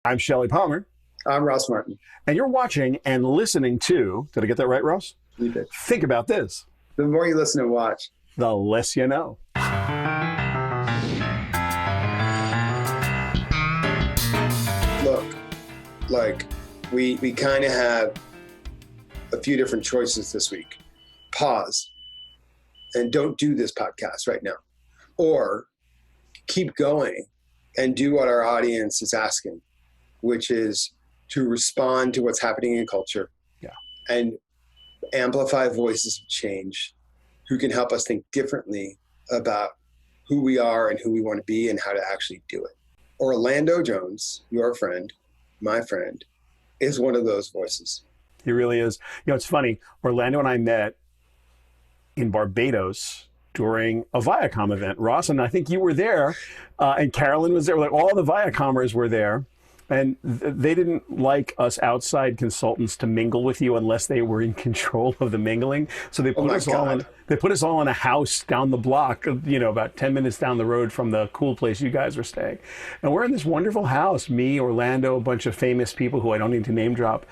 I'm Shelly Palmer. I'm Ross Martin. And you're watching and listening to, did I get that right, Ross? You did. Think about this. The more you listen and watch, The less you know. look, like we kind of have a few different choices this week. Pause and don't do this podcast right now. Or keep going and do what our audience is asking, which is to respond to what's happening in culture. Yeah. And amplify voices of change who can help us think differently about who we are and who we want to be and how to actually do it. Orlando Jones, your friend, my friend, is one of those voices. He really is. You know, it's funny. Orlando and I met in Barbados during a Viacom event. Ross, and I think you were there, and Carolyn was there. Like, all the Viacomers were there. And they didn't like us outside consultants to mingle with you unless they were in control of the mingling. So they put us all in a house down the block, you know, about 10 minutes down the road from the cool place you guys were staying. And we're in this wonderful house, me, Orlando, a bunch of famous people who I don't need to name drop.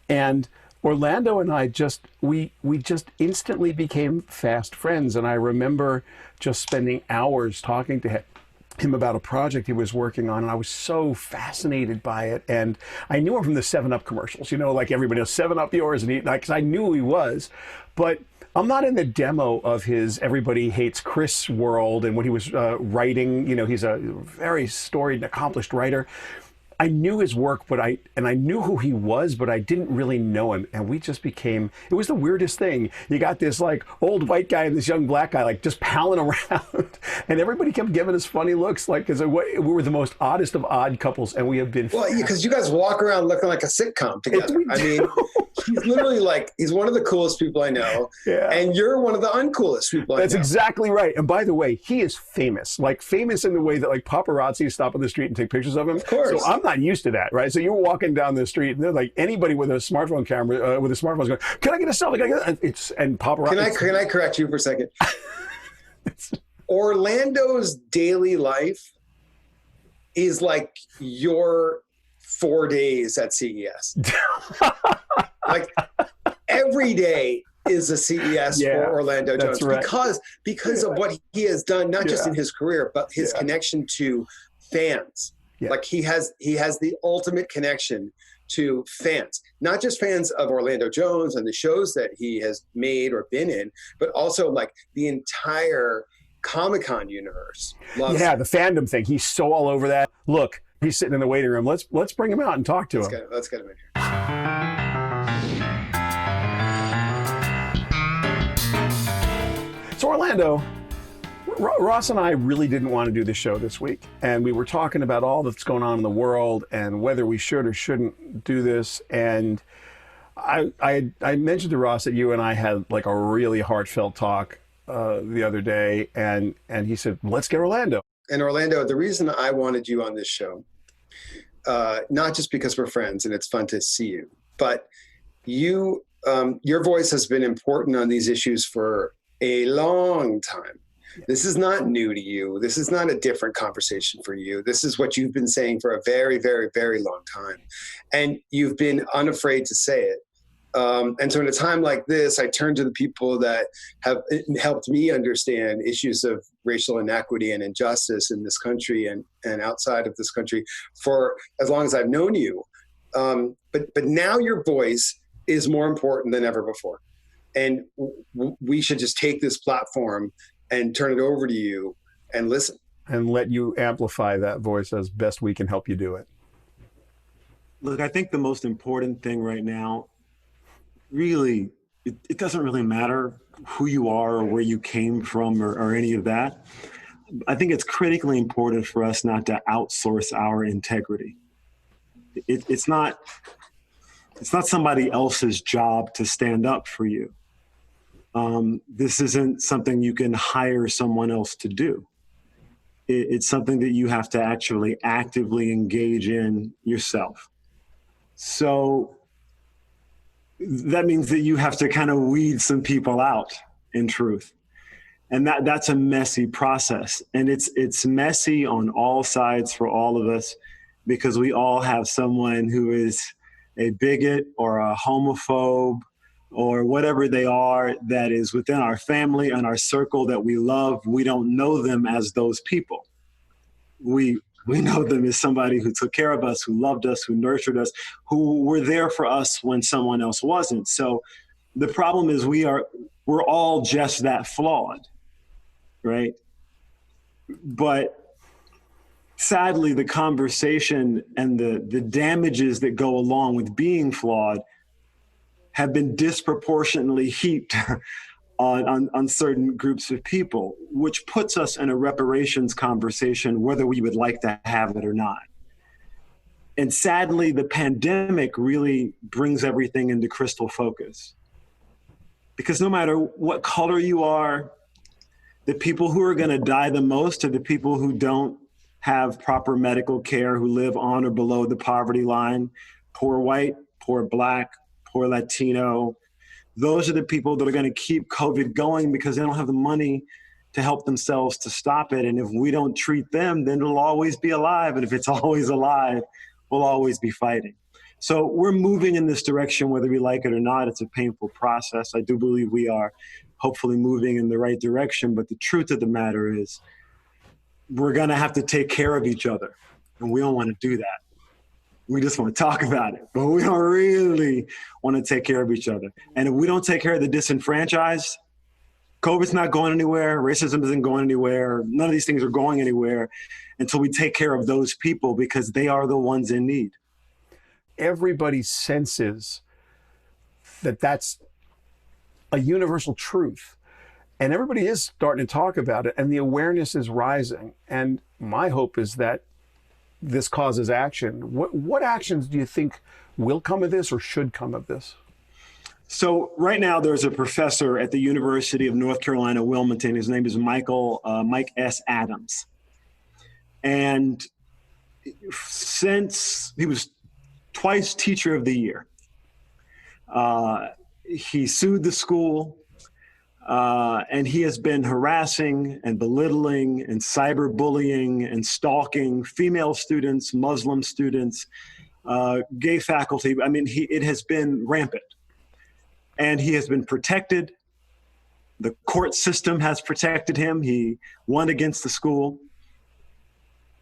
And Orlando and I we just instantly became fast friends. And I remember just spending hours talking to him about a project he was working on, and I was so fascinated by it. And I knew him from the 7-Up commercials, you know, like everybody knows 7-Up yours, and because I knew who he was. But I'm not in the demo of his Everybody Hates Chris world and when he was writing. You know, he's a very storied and accomplished writer. I knew his work, I knew who he was, but I didn't really know him. And we just became, it was the weirdest thing. You got this like old white guy and this young black guy, like just palling around. And everybody kept giving us funny looks, like, because we were the most oddest of odd couples. And we have been. Well, because you guys walk around looking like a sitcom together. I mean, he's literally like, he's one of the coolest people I know. Yeah. And you're one of the uncoolest people I know. That's exactly right. And by the way, he is famous, like famous in the way that like paparazzi stop on the street and take pictures of him. Of course. So I'm not used to that, right? So you're walking down the street and they're like, anybody with a smartphone camera, with a smartphone is going, can I get a selfie? Can I get and paparazzi. Can I correct you for a second? Orlando's daily life is like your 4 days at CES. Like every day is a CES for Orlando Jones, right. because of what he has done, not just in his career, but his connection to fans. Yeah. Like he has the ultimate connection to fans, not just fans of Orlando Jones and the shows that he has made or been in, but also like the entire Comic-Con universe. The fandom thing. He's so all over that. Look, he's sitting in the waiting room. Let's bring him out and talk to him. Let's get him in here. So Orlando, Ross and I really didn't want to do the show this week. And we were talking about all that's going on in the world and whether we should or shouldn't do this. And I mentioned to Ross that you and I had like a really heartfelt talk the other day. And he said, let's get Orlando. And Orlando, the reason I wanted you on this show, not just because we're friends and it's fun to see you, but your voice has been important on these issues for a long time. This is not new to you. This is not a different conversation for you. This is what you've been saying for a very, very, very long time. And you've been unafraid to say it. And so in a time like this, I turn to the people that have helped me understand issues of racial inequity and injustice in this country and outside of this country for as long as I've known you. But now your voice is more important than ever before. And we should just take this platform and turn it over to you and listen. And let you amplify that voice as best we can help you do it. Look, I think the most important thing right now, really, it doesn't really matter who you are or where you came from or any of that. I think it's critically important for us not to outsource our integrity. It's not somebody else's job to stand up for you. This isn't something you can hire someone else to do. It's something that you have to actually actively engage in yourself. So that means that you have to kind of weed some people out, in truth. And that's a messy process. And it's messy on all sides for all of us. because we all have someone who is a bigot or a homophobe or whatever they are that is within our family and our circle that we love. We don't know them as those people. We know them as somebody who took care of us, who loved us, who nurtured us, who were there for us when someone else wasn't. So the problem is we're all just that flawed, right? But sadly, the conversation and the damages that go along with being flawed have been disproportionately heaped on certain groups of people, which puts us in a reparations conversation, whether we would like to have it or not. And sadly, the pandemic really brings everything into crystal focus. Because no matter what color you are, the people who are going to die the most are the people who don't have proper medical care, who live on or below the poverty line. Poor white, poor black, poor Latino. Those are the people that are going to keep COVID going because they don't have the money to help themselves to stop it. And if we don't treat them, then it'll always be alive. And if it's always alive, we'll always be fighting. So we're moving in this direction, whether we like it or not. It's a painful process. I do believe we are hopefully moving in the right direction. But the truth of the matter is we're going to have to take care of each other. And we don't want to do that. We just want to talk about it, but we don't really want to take care of each other. And if we don't take care of the disenfranchised, COVID's not going anywhere. Racism isn't going anywhere. None of these things are going anywhere until we take care of those people because they are the ones in need. Everybody senses that that's a universal truth. And everybody is starting to talk about it, and the awareness is rising. And my hope is that this causes action. What actions do you think will come of this or should come of this? So right now there's a professor at the University of North Carolina, Wilmington. His name is Mike S. Adams. And since he was twice Teacher of the Year, he sued the school. And he has been harassing and belittling and cyberbullying and stalking female students, Muslim students, gay faculty. I mean, it has been rampant. And he has been protected. The court system has protected him. He won against the school.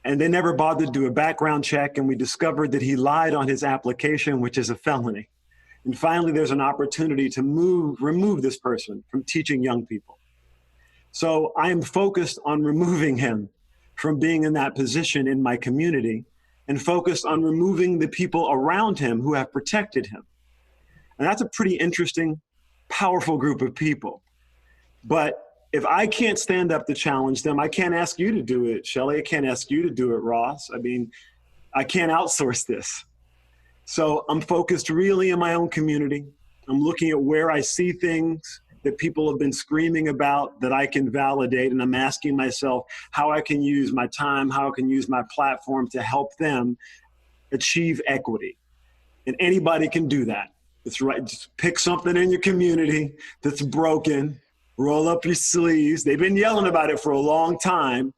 And they never bothered to do a background check. And we discovered that he lied on his application, which is a felony. And finally, there's an opportunity to remove this person from teaching young people. So I am focused on removing him from being in that position in my community and focused on removing the people around him who have protected him. And that's a pretty interesting, powerful group of people. But if I can't stand up to challenge them, I can't ask you to do it, Shelly. I can't ask you to do it, Ross. I mean, I can't outsource this. So I'm focused really in my own community. I'm looking at where I see things that people have been screaming about that I can validate. And I'm asking myself how I can use my time, how I can use my platform to help them achieve equity. And anybody can do that. That's right. Just pick something in your community that's broken, roll up your sleeves. They've been yelling about it for a long time.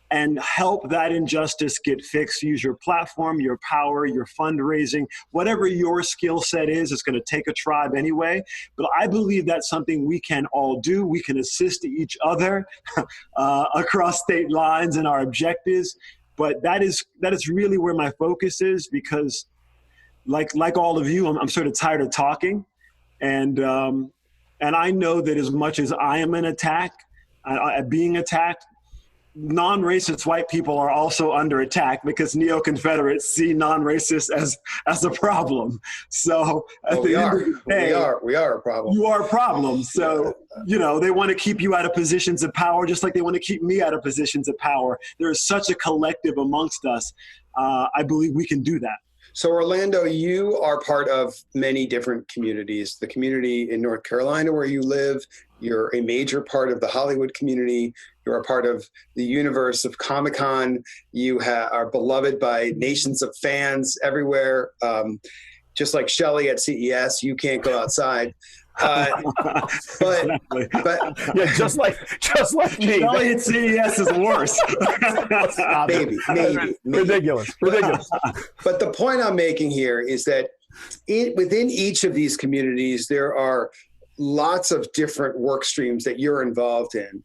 And help that injustice get fixed. Use your platform, your power, your fundraising, whatever your skill set is. It's going to take a tribe anyway. But I believe that's something we can all do. We can assist each other across state lines in our objectives. But that is really where my focus is because, like all of you, I'm sort of tired of talking, and I know that as much as I am being attacked. Non-racist white people are also under attack because neo-Confederates see non-racists as a problem. So at the end of the day, we are a problem. You are a problem. So, they want to keep you out of positions of power, just like they want to keep me out of positions of power. There is such a collective amongst us. I believe we can do that. So Orlando, you are part of many different communities. The community in North Carolina where you live, you're a major part of the Hollywood community. You're a part of the universe of Comic-Con. You are beloved by nations of fans everywhere. just like Shelly at CES, you can't go outside. But yeah, just like me. Shelly at CES is worse. maybe. Ridiculous. But the point I'm making here is that within each of these communities, there are lots of different work streams that you're involved in.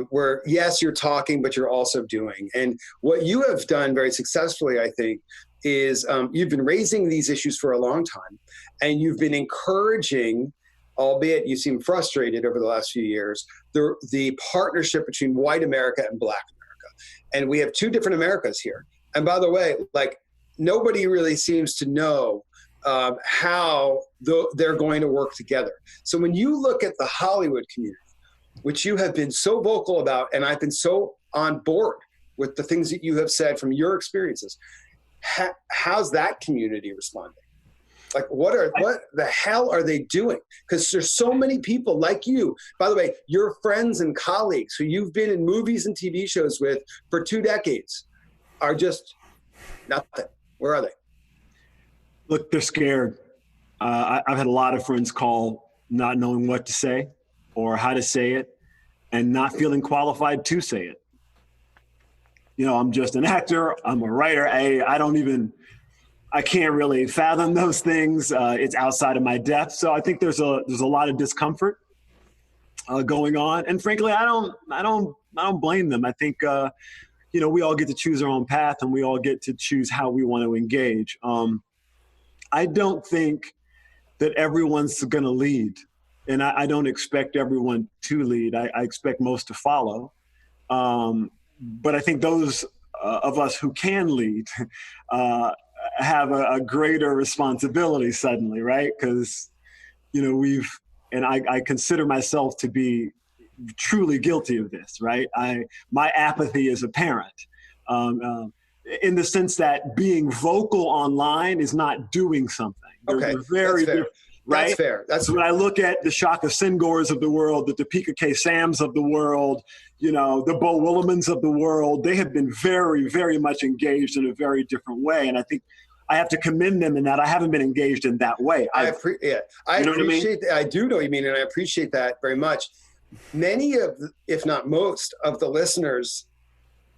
Where yes, you're talking, but you're also doing. And what you have done very successfully, I think, is you've been raising these issues for a long time, and you've been encouraging, albeit you seem frustrated over the last few years, the partnership between white America and Black America. And we have two different Americas here. And by the way, like, nobody really seems to know how they're going to work together. So when you look at the Hollywood community, which you have been so vocal about, and I've been so on board with the things that you have said from your experiences, how's that community responding? Like, what the hell are they doing? Because there's so many people like you. By the way, your friends and colleagues who you've been in movies and TV shows with for 2 decades are just nothing. Where are they? Look, they're scared. I've had a lot of friends call not knowing what to say or how to say it and not feeling qualified to say it. You know, I'm just an actor. I'm a writer. I can't really fathom those things. It's outside of my depth. So I think there's a lot of discomfort going on. And frankly, I don't blame them. I think, we all get to choose our own path, and we all get to choose how we want to engage. I don't think that everyone's going to lead, and I don't expect everyone to lead. I expect most to follow. But I think those of us who can lead have a greater responsibility suddenly, right? Because, I consider myself to be truly guilty of this, right? My apathy is apparent. In the sense that being vocal online is not doing something. Okay, They're very different, right? That's fair. So when I look at the Shaka Singors of the world, the Topeka K. Sams of the world, the Bo Willimans of the world, they have been very, very much engaged in a very different way. And I think I have to commend them in that I haven't been engaged in that way. I appreciate that. I do know what you mean, and I appreciate that very much. Many of, if not most, of the listeners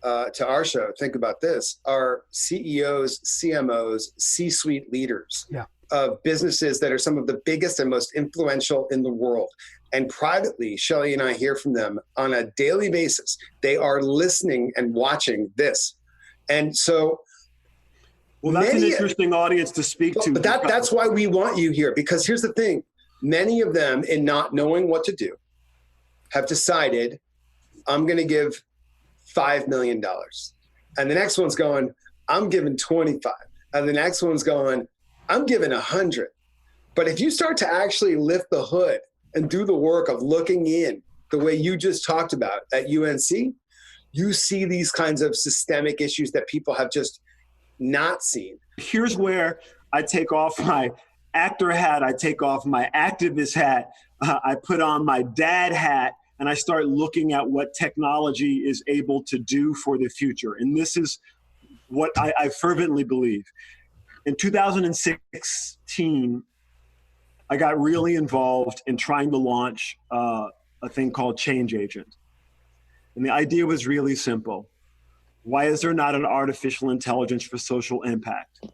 to our show, think about this, are CEOs, CMOs, C-suite leaders of businesses that are some of the biggest and most influential in the world. And privately, Shelly and I hear from them on a daily basis. They are listening and watching this. And so... Well, that's an interesting audience to speak to. But that's why we want you here, because here's the thing. Many of them, in not knowing what to do, have decided, I'm going to give $5 million. And the next one's going, I'm giving 25. And the next one's going, I'm giving 100. But if you start to actually lift the hood and do the work of looking in the way you just talked about at UNC, you see these kinds of systemic issues that people have just not seen. Here's where I take off my actor hat, I take off my activist hat, I put on my dad hat, and I start looking at what technology is able to do for the future. And this is what I fervently believe. In 2016, I got really involved in trying to launch a thing called Change Agent. And the idea was really simple. Why is there not an artificial intelligence for social impact?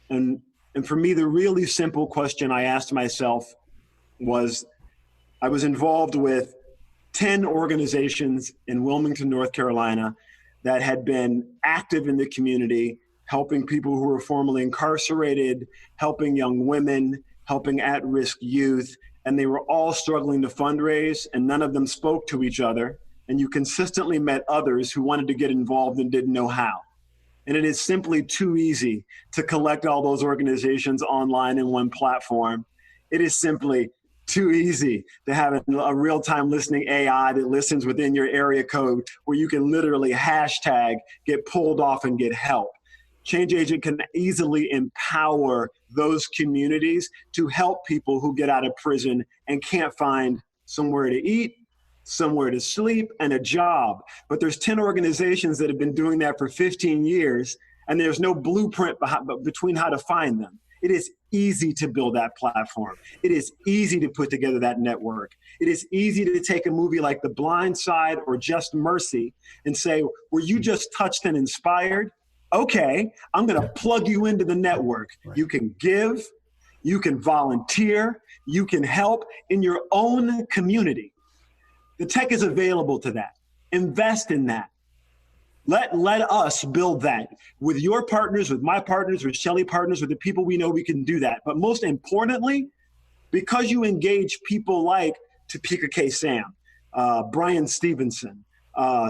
And for me, the really simple question I asked myself was, I was involved with 10 organizations in Wilmington, North Carolina, that had been active in the community, helping people who were formerly incarcerated, helping young women, helping at-risk youth, and they were all struggling to fundraise, and none of them spoke to each other. And you consistently met others who wanted to get involved and didn't know how. And it is simply too easy to collect all those organizations online in one platform. It is simply too easy to have a real-time listening AI that listens within your area code, where you can literally hashtag, get pulled off, and get help. Change Agent can easily empower those communities to help people who get out of prison and can't find somewhere to eat, somewhere to sleep, and a job. But there's 10 organizations that have been doing that for 15 years, and there's no blueprint between how to find them. It is easy to build that platform. It is easy to put together that network. It is easy to take a movie like The Blind Side or Just Mercy and say, were you just touched and inspired? Okay, I'm going to plug you into the network. You can give, you can volunteer, you can help in your own community. The tech is available to that. Invest in that. Let us build that with your partners, with my partners, with Shelly partners, with the people we know we can do that. But most importantly, because you engage people like Topeka K. Sam, Brian Stevenson,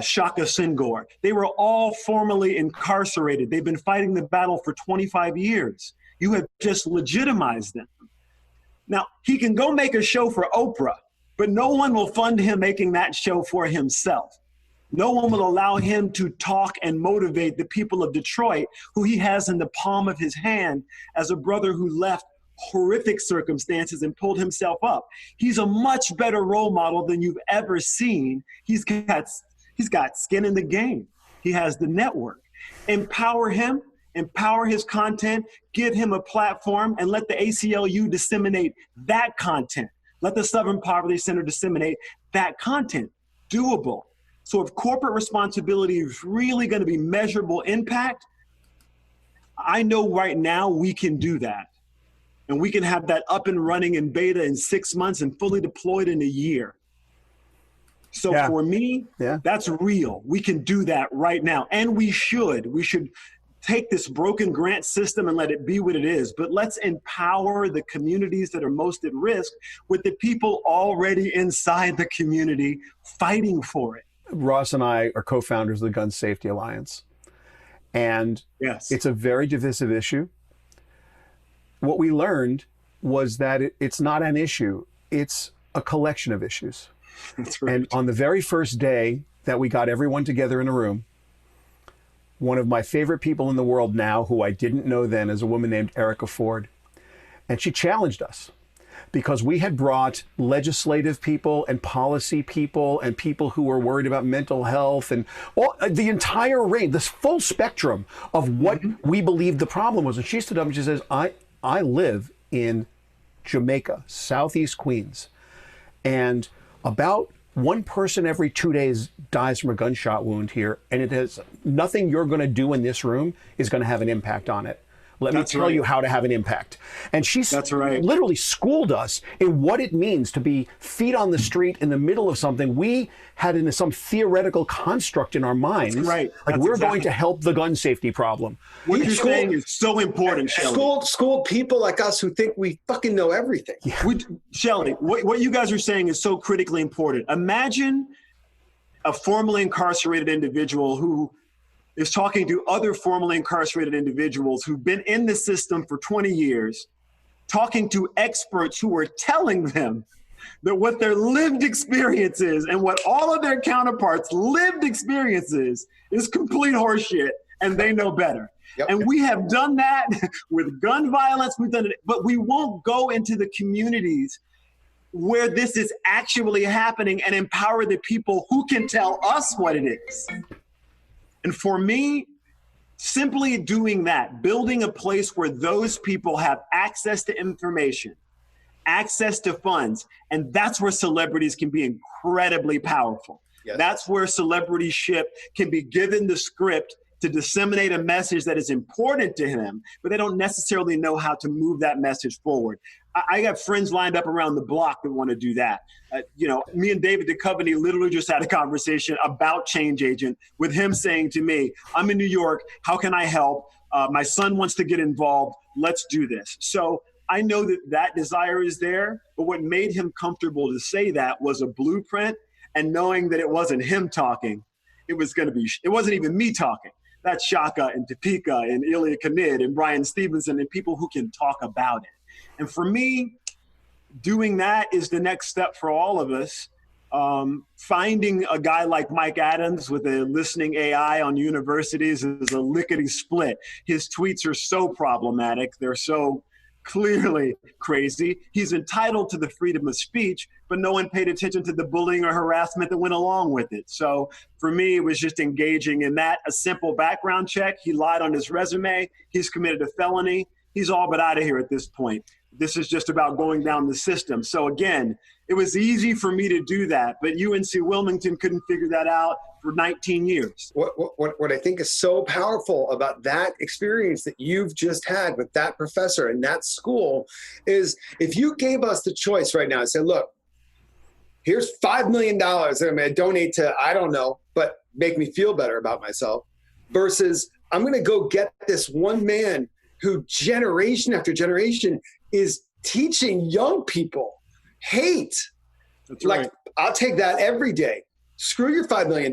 Shaka Senghor, they were all formerly incarcerated. They've been fighting the battle for 25 years. You have just legitimized them. Now, he can go make a show for Oprah, but no one will fund him making that show for himself. No one will allow him to talk and motivate the people of Detroit, who he has in the palm of his hand as a brother who left horrific circumstances and pulled himself up. He's a much better role model than you've ever seen. He's got skin in the game. He has the network. Empower him, empower his content, give him a platform, and let the ACLU disseminate that content. Let the Southern Poverty Center disseminate that content. Doable. So if corporate responsibility is really going to be measurable impact, I know right now we can do that. And we can have that up and running in beta in 6 months and fully deployed in a year. So for me, that's real. We can do that right now. And we should. We should take this broken grant system and let it be what it is. But let's empower the communities that are most at risk with the people already inside the community fighting for it. Ross and I are co-founders of the Gun Safety Alliance. And it's a very divisive issue. What we learned was that it's not an issue, it's a collection of issues. That's right. And on the very first day that we got everyone together in a room, one of my favorite people in the world now, who I didn't know then, is a woman named Erica Ford. And she challenged us because we had brought legislative people and policy people and people who were worried about mental health and all, the entire range, this full spectrum of what we believed the problem was. And she stood up and she says, I live in Jamaica, Southeast Queens, and about one person every 2 days dies from a gunshot wound here, and it has nothing you're going to do in this room is going to have an impact on it. Let me tell you how to have an impact. And she literally schooled us in what it means to be feet on the street in the middle of something we had in some theoretical construct in our minds. That's right. Like we're going to help the gun safety problem. What you're saying is so important, Shelly. School people like us who think we fucking know everything. Shelly, what you guys are saying is so critically important. Imagine a formerly incarcerated individual who is talking to other formerly incarcerated individuals who've been in the system for 20 years, talking to experts who are telling them that what their lived experience is and what all of their counterparts' lived experiences is complete horseshit, and they know better. And we have done that with gun violence, we've done it, but we won't go into the communities where this is actually happening and empower the people who can tell us what it is. And for me, simply doing that, building a place where those people have access to information, access to funds, and that's where celebrities can be incredibly powerful. That's where celebrityship can be given the script to disseminate a message that is important to them, but they don't necessarily know how to move that message forward. I got friends lined up around the block that want to do that. Me and David Duchovny literally just had a conversation about Change Agent with him saying to me, I'm in New York, how can I help? My son wants to get involved, let's do this. So I know that desire is there, but what made him comfortable to say that was a blueprint and knowing that it wasn't him talking, it wasn't even me talking. That's Shaka and Topeka and Ilya Kanid and Brian Stevenson and people who can talk about it. And for me, doing that is the next step for all of us. Finding a guy like Mike Adams with a listening AI on universities is a lickety split. His tweets are so problematic. They're so clearly crazy. He's entitled to the freedom of speech, but no one paid attention to the bullying or harassment that went along with it. So for me, it was just engaging in that, a simple background check. He lied on his resume. He's committed a felony. he's all but out of here at this point. This is just about going down the system. So again, it was easy for me to do that, but UNC Wilmington couldn't figure that out for 19 years. What I think is so powerful about that experience that you've just had with that professor and that school is if you gave us the choice right now and said, look, here's $5 million that I'm going to donate to, I don't know, but make me feel better about myself, versus I'm going to go get this one man who generation after generation is teaching young people hate. That's right. Like, I'll take that every day. Screw your $5 million.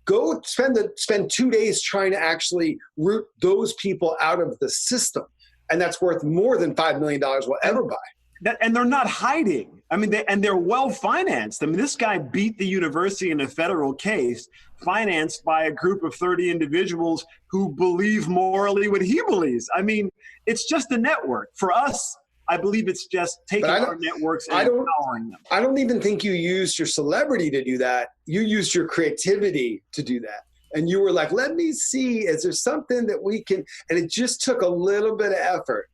Go spend 2 days trying to actually root those people out of the system. And that's worth more than $5 million will ever buy. And they're not hiding. I mean, they're well financed. I mean, this guy beat the university in a federal case, financed by a group of 30 individuals who believe morally what he believes. I mean, it's just a network. For us, I believe it's just taking our networks and empowering them. I don't even think you used your celebrity to do that. You used your creativity to do that. And you were like, let me see, is there something that we can, and it just took a little bit of effort.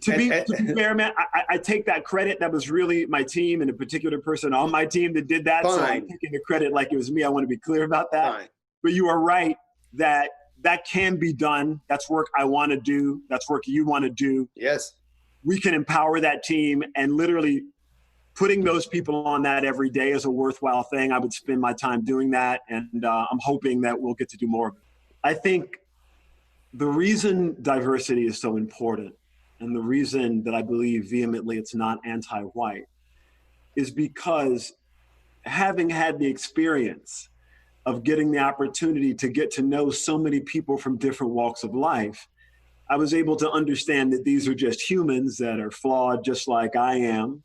To be fair, man, I take that credit. That was really my team and a particular person on my team that did that. Fine. So I'm taking the credit like it was me. I want to be clear about that. Fine. But you are right that can be done. That's work I want to do. That's work you want to do. Yes. We can empower that team, and literally putting those people on that every day is a worthwhile thing. I would spend my time doing that, and I'm hoping that we'll get to do more of it. I think the reason diversity is so important, and the reason that I believe vehemently it's not anti-white, is because having had the experience of getting the opportunity to get to know so many people from different walks of life, I was able to understand that these are just humans that are flawed just like I am.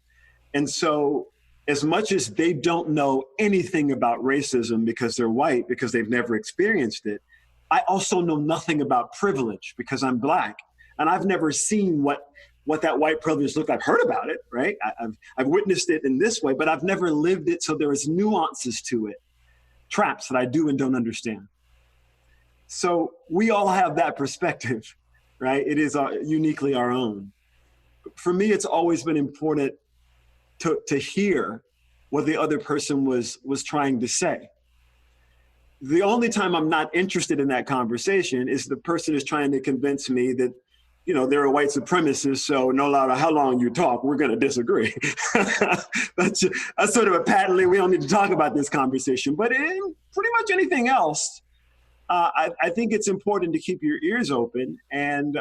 And so as much as they don't know anything about racism because they're white, because they've never experienced it, I also know nothing about privilege because I'm Black. And I've never seen what that white privilege looked like. I've heard about it, right? I've witnessed it in this way, but I've never lived it. So there is nuances to it, traps that I do and don't understand. So we all have that perspective, right? It is uniquely our own. For me, it's always been important to hear what the other person was trying to say. The only time I'm not interested in that conversation is the person is trying to convince me that, you know, they're a white supremacist, so no matter how long you talk, we're going to disagree. That's sort of a patently, we don't need to talk about this conversation. But in pretty much anything else, I think it's important to keep your ears open and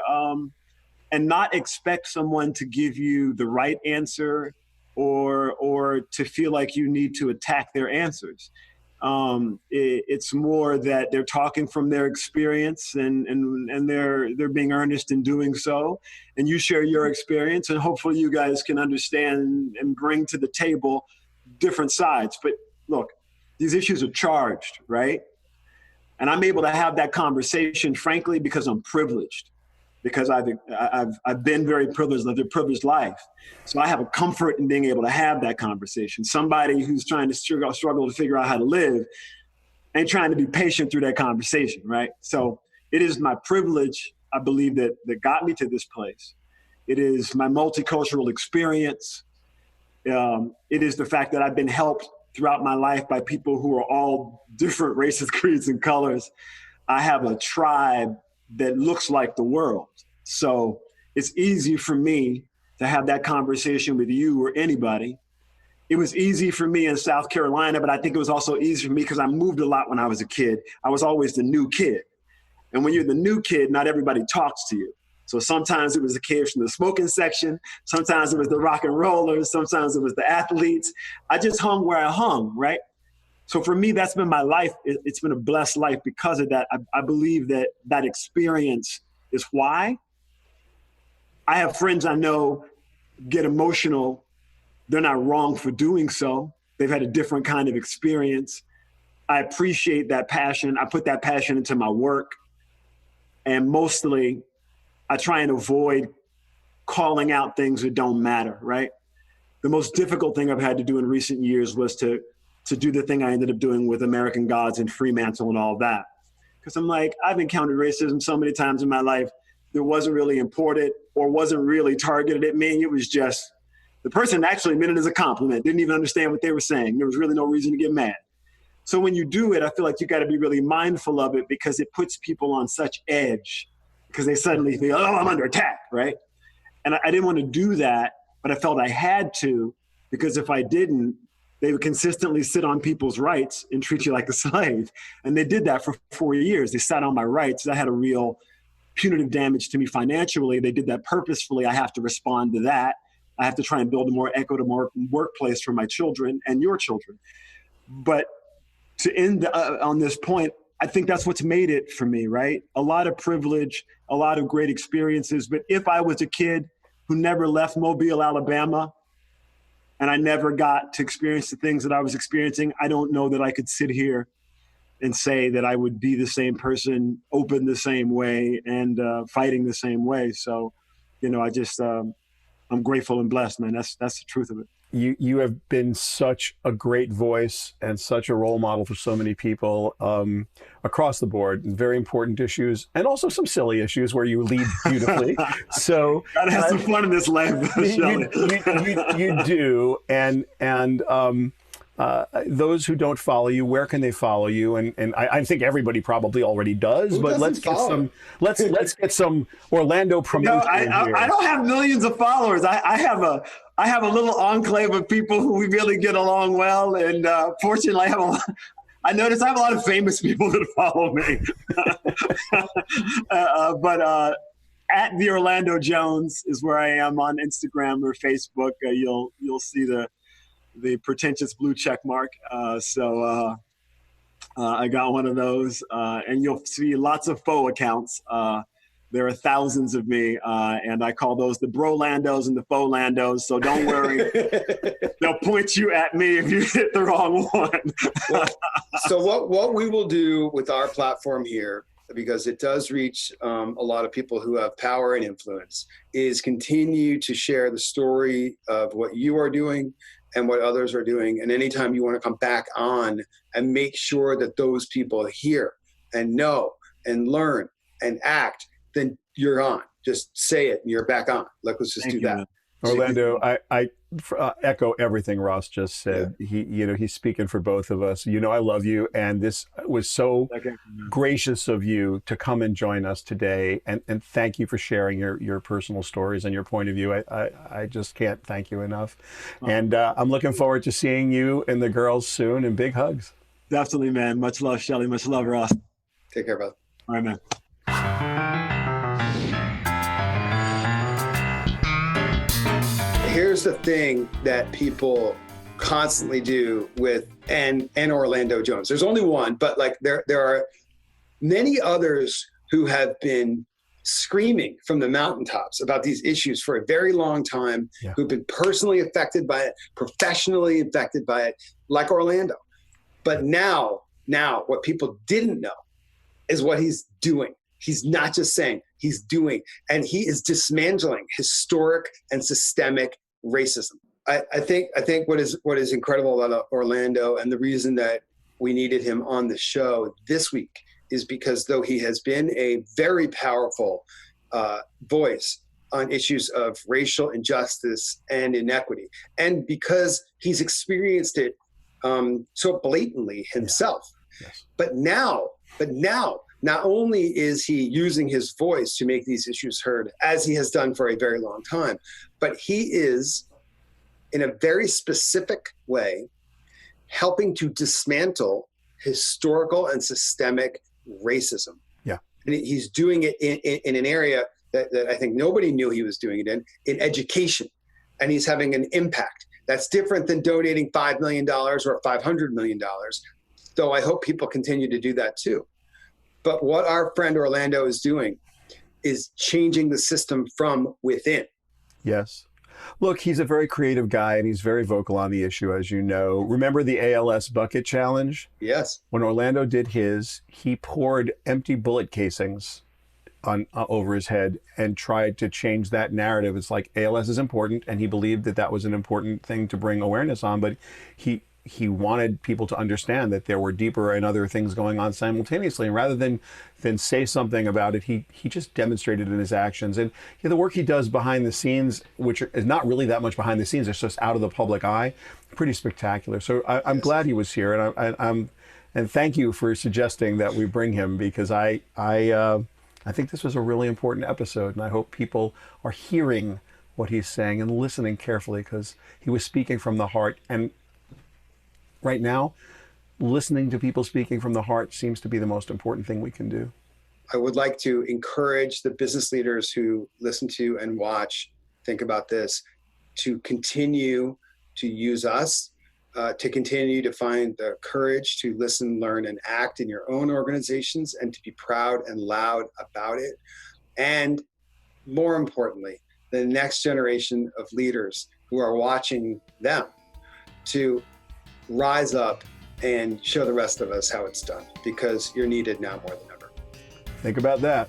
not expect someone to give you the right answer or to feel like you need to attack their answers. It's more that they're talking from their experience and they're being earnest in doing so. And you share your experience, and hopefully you guys can understand and bring to the table different sides. But look, these issues are charged, right? And I'm able to have that conversation, frankly, because I'm privileged, because I've been very privileged, lived a privileged life. So I have a comfort in being able to have that conversation. Somebody who's trying to struggle to figure out how to live ain't trying to be patient through that conversation, right? So it is my privilege, I believe, that got me to this place. It is my multicultural experience. It is the fact that I've been helped throughout my life by people who are all different races, creeds, and colors. I have a tribe that looks like the world. So it's easy for me to have that conversation with you or anybody. It was easy for me in South Carolina, but I think it was also easy for me because I moved a lot when I was a kid. I was always the new kid. And when you're the new kid, not everybody talks to you. So sometimes it was the kids from the smoking section. Sometimes it was the rock and rollers. Sometimes it was the athletes. I just hung where I hung, right? So for me, that's been my life. It's been a blessed life because of that. I believe that experience is why. I have friends I know get emotional. They're not wrong for doing so. They've had a different kind of experience. I appreciate that passion. I put that passion into my work. And mostly, I try and avoid calling out things that don't matter, right? The most difficult thing I've had to do in recent years was to do the thing I ended up doing with American Gods and Fremantle and all that. Because I'm like, I've encountered racism so many times in my life. that wasn't really important or wasn't really targeted at me. It was just the person actually meant it as a compliment, didn't even understand what they were saying. There was really no reason to get mad. So when you do it, I feel like you got to be really mindful of it because it puts people on such edge because they suddenly feel, oh, I'm under attack, right? And I didn't want to do that, but I felt I had to because if I didn't, they would consistently sit on people's rights and treat you like a slave. And they did that for 4 years. They sat on my rights. That had a real punitive damage to me financially. They did that purposefully. I have to respond to that. I have to try and build a more equitable workplace for my children and your children. But to end on this point, I think that's what's made it for me, right? A lot of privilege, a lot of great experiences. But if I was a kid who never left Mobile, Alabama, and I never got to experience the things that I was experiencing, I don't know that I could sit here and say that I would be the same person, open the same way, and fighting the same way. So, I just, I'm grateful and blessed, man. That's the truth of it. You have been such a great voice and such a role model for so many people across the board. Very important issues and also some silly issues where you lead beautifully. So gotta have some fun in this life. You do, and those who don't follow you, where can they follow you? And I think everybody probably already does, Who but doesn't let's get some Orlando promotion. I don't have millions of followers. I have a little enclave of people who we really get along well, and fortunately, I notice I have a lot of famous people that follow me. But at the Orlando Jones is where I am on Instagram or Facebook. You'll see the pretentious blue check mark. So I got one of those, and you'll see lots of faux accounts. There are thousands of me, and I call those the Brolandos and the Faux-landos. So don't worry, they'll point you at me if you hit the wrong one. So what we will do with our platform here, because it does reach a lot of people who have power and influence, is continue to share the story of what you are doing and what others are doing. And anytime you want to come back on and make sure that those people hear and know and learn and act, then you're on. Just say it and you're back on. Let's just do that. Man. Orlando, I echo everything Ross just said. Yeah. He's speaking for both of us. I love you, and this was so gracious of you to come and join us today. And thank you for sharing your personal stories and your point of view. I just can't thank you enough. And I'm looking forward to seeing you and the girls soon. And big hugs. Definitely, man. Much love, Shelly. Much love, Ross. Take care, brother. All right, man. Here's the thing that people constantly do with and Orlando Jones. There's only one, but there are many others who have been screaming from the mountaintops about these issues for a very long time, who've been personally affected by it, professionally affected by it, like Orlando. But now what people didn't know is what he's doing. He's not just saying, he's doing, and he is dismantling historic and systemic racism. I think what is incredible about Orlando, and the reason that we needed him on the show this week, is because though he has been a very powerful voice on issues of racial injustice and inequity, and because he's experienced it so blatantly himself, but now, not only is he using his voice to make these issues heard, as he has done for a very long time, but he is, in a very specific way, helping to dismantle historical and systemic racism. Yeah. And he's doing it in an area that I think nobody knew he was doing it in education. And he's having an impact. That's different than donating $5 million or $500 million, though I hope people continue to do that too. But what our friend Orlando is doing is changing the system from within. Yes. Look, he's a very creative guy, and he's very vocal on the issue, as you know. Remember the ALS bucket challenge? Yes. When Orlando did his, he poured empty bullet casings on over his head and tried to change that narrative. It's like ALS is important, and he believed that was an important thing to bring awareness on, but he he wanted people to understand that there were deeper and other things going on simultaneously. And rather than say something about it, he just demonstrated in his actions. And the work he does behind the scenes, which is not really that much behind the scenes, it's just out of the public eye, pretty spectacular. So I'm glad he was here, and thank you for suggesting that we bring him, because I think this was a really important episode, and I hope people are hearing what he's saying and listening carefully, because he was speaking from the heart. And right now, listening to people speaking from the heart seems to be the most important thing we can do. I would like to encourage the business leaders who listen to and watch Think About This to continue to use us, to continue to find the courage to listen, learn, and act in your own organizations, and to be proud and loud about it. And more importantly, the next generation of leaders who are watching them to rise up and show the rest of us how it's done, because you're needed now more than ever. Think about that.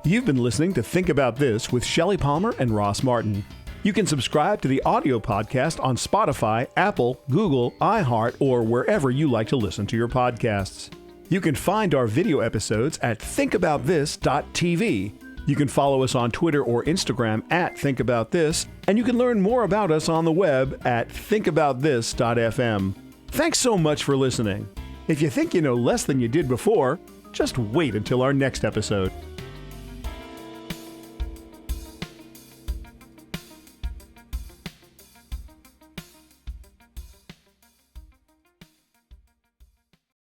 You've been listening to Think About This with Shelly Palmer and Ross Martin. You can subscribe to the audio podcast on Spotify, Apple, Google, iHeart, or wherever you like to listen to your podcasts. You can find our video episodes at thinkabouthis.tv. You can follow us on Twitter or Instagram at thinkabouthis, and you can learn more about us on the web at thinkabouthis.fm. Thanks so much for listening. If you think you know less than you did before, just wait until our next episode.